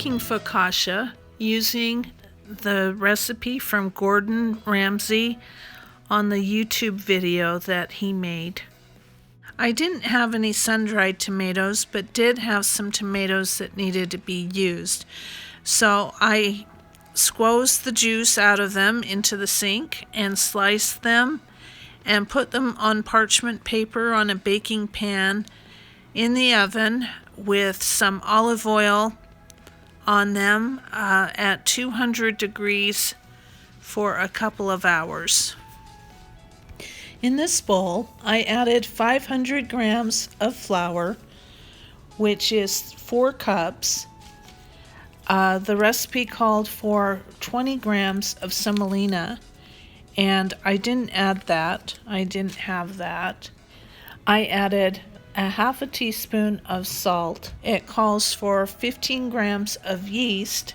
making focaccia using the recipe from Gordon Ramsay on the YouTube video that he made. I didn't have any sun-dried tomatoes, but did have some tomatoes that needed to be used. So I squoze the juice out of them into the sink and slice them and put them on parchment paper on a baking pan in the oven with some olive oil on them at 200 degrees for a couple of hours. In this bowl, I added 500 grams of flour, which is 4 cups. The recipe called for 20 grams of semolina, and I didn't add that. I didn't have that. I added a half a teaspoon of salt. It calls for 15 grams of yeast,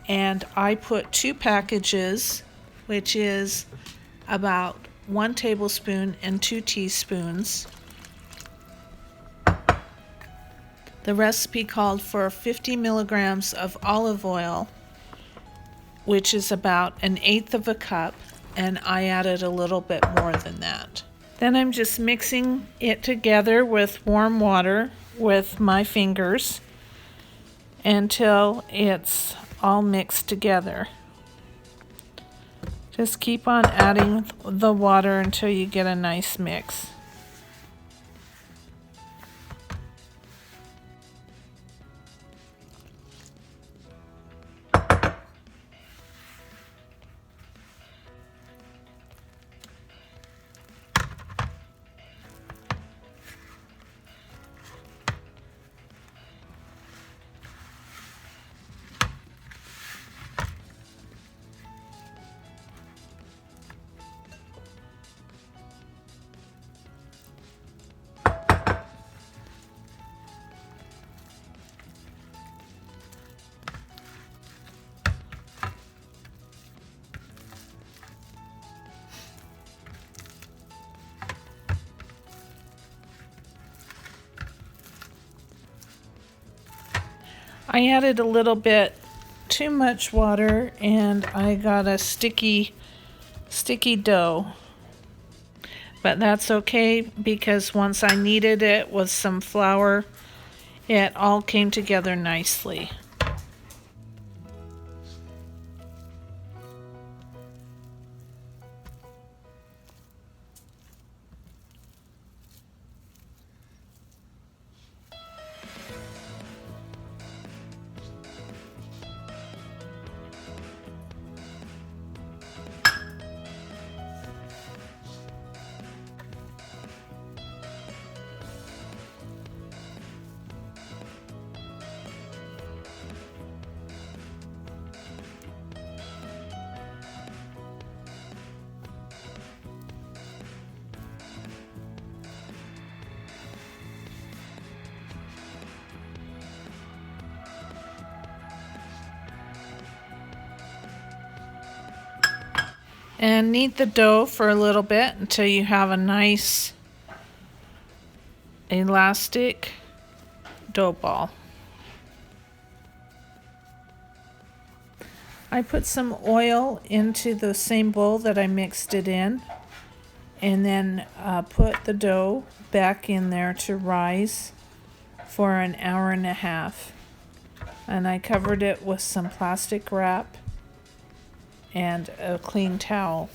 and I put 2 packages, which is about 1 tablespoon and 2 teaspoons. The recipe called for 50 milligrams of olive oil, which is about 1/8 of a cup, and I added a little bit more than that. Then I'm just mixing it together with warm water with my fingers until it's all mixed together. Just keep on adding the water until you get a nice mix. I added a little bit too much water and I got a sticky dough. But that's okay because once I kneaded it with some flour, it all came together nicely. And knead the dough for a little bit until you have a nice elastic dough ball. I put some oil into the same bowl that I mixed it in, and then put the dough back in there to rise for an hour and a half. And I covered it with some plastic wrap and a clean towel.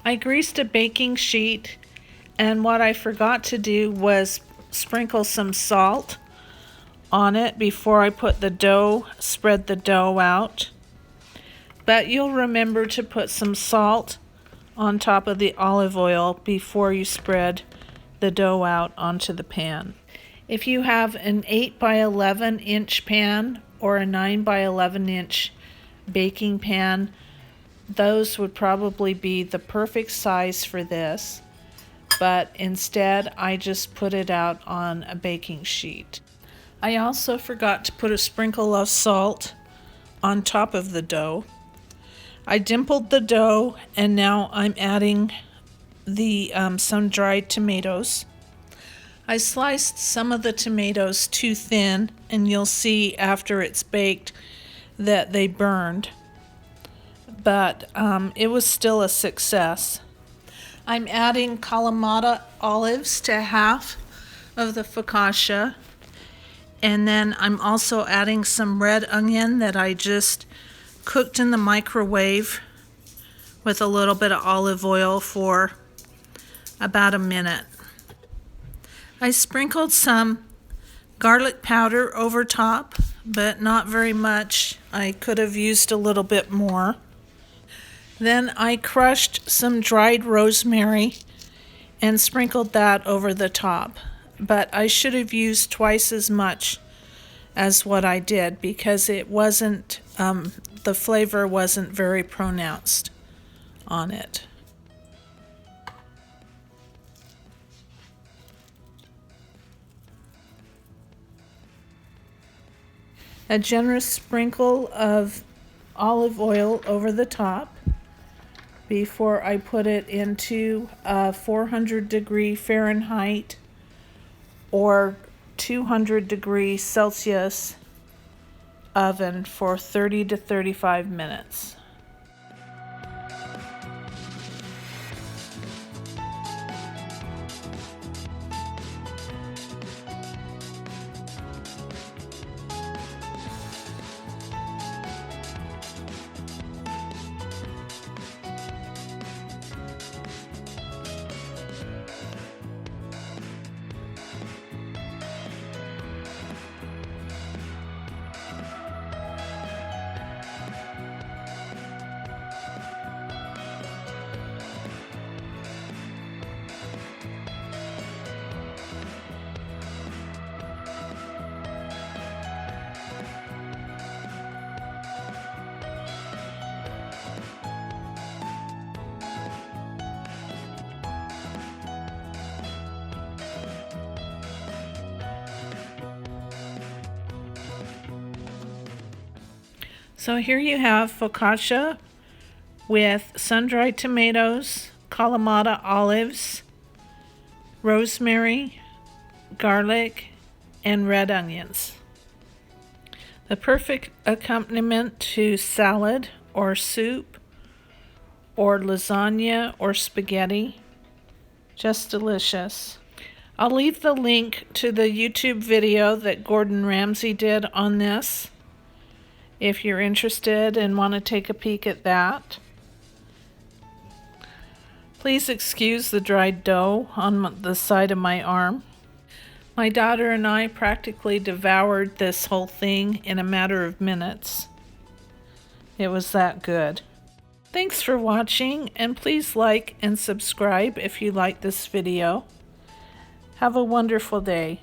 I greased a baking sheet, and what I forgot to do was sprinkle some salt on it before I put the dough, spread the dough out. But you'll remember to put some salt on top of the olive oil before you spread the dough out onto the pan. If you have an 8 by 11 inch pan or a 9 by 11 inch baking pan, those would probably be the perfect size for this, but instead I just put it out on a baking sheet. I also forgot to put a sprinkle of salt on top of the dough. I dimpled the dough and now I'm adding the some dried tomatoes. I sliced some of the tomatoes too thin, and you'll see after it's baked that they burned, but it was still a success. I'm adding Kalamata olives to half of the focaccia, and then I'm also adding some red onion that I just cooked in the microwave with a little bit of olive oil for about a minute. I sprinkled some garlic powder over top, but not very much. I could have used a little bit more. Then I crushed some dried rosemary and sprinkled that over the top, but I should have used twice as much as what I did because it wasn't, the flavor wasn't very pronounced on it. A generous sprinkle of olive oil over the top before I put it into a 400-degree Fahrenheit or 200-degree Celsius oven for 30 to 35 minutes. So here you have focaccia with sun-dried tomatoes, Kalamata olives, rosemary, garlic, and red onions. The perfect accompaniment to salad or soup or lasagna or spaghetti. Just delicious. I'll leave the link to the YouTube video that Gordon Ramsay did on this if you're interested and want to take a peek at that. Please excuse the dried dough on the side of my arm. My daughter and I practically devoured this whole thing in a matter of minutes. It was that good. Thanks for watching, and please like and subscribe if you like this video. Have a wonderful day.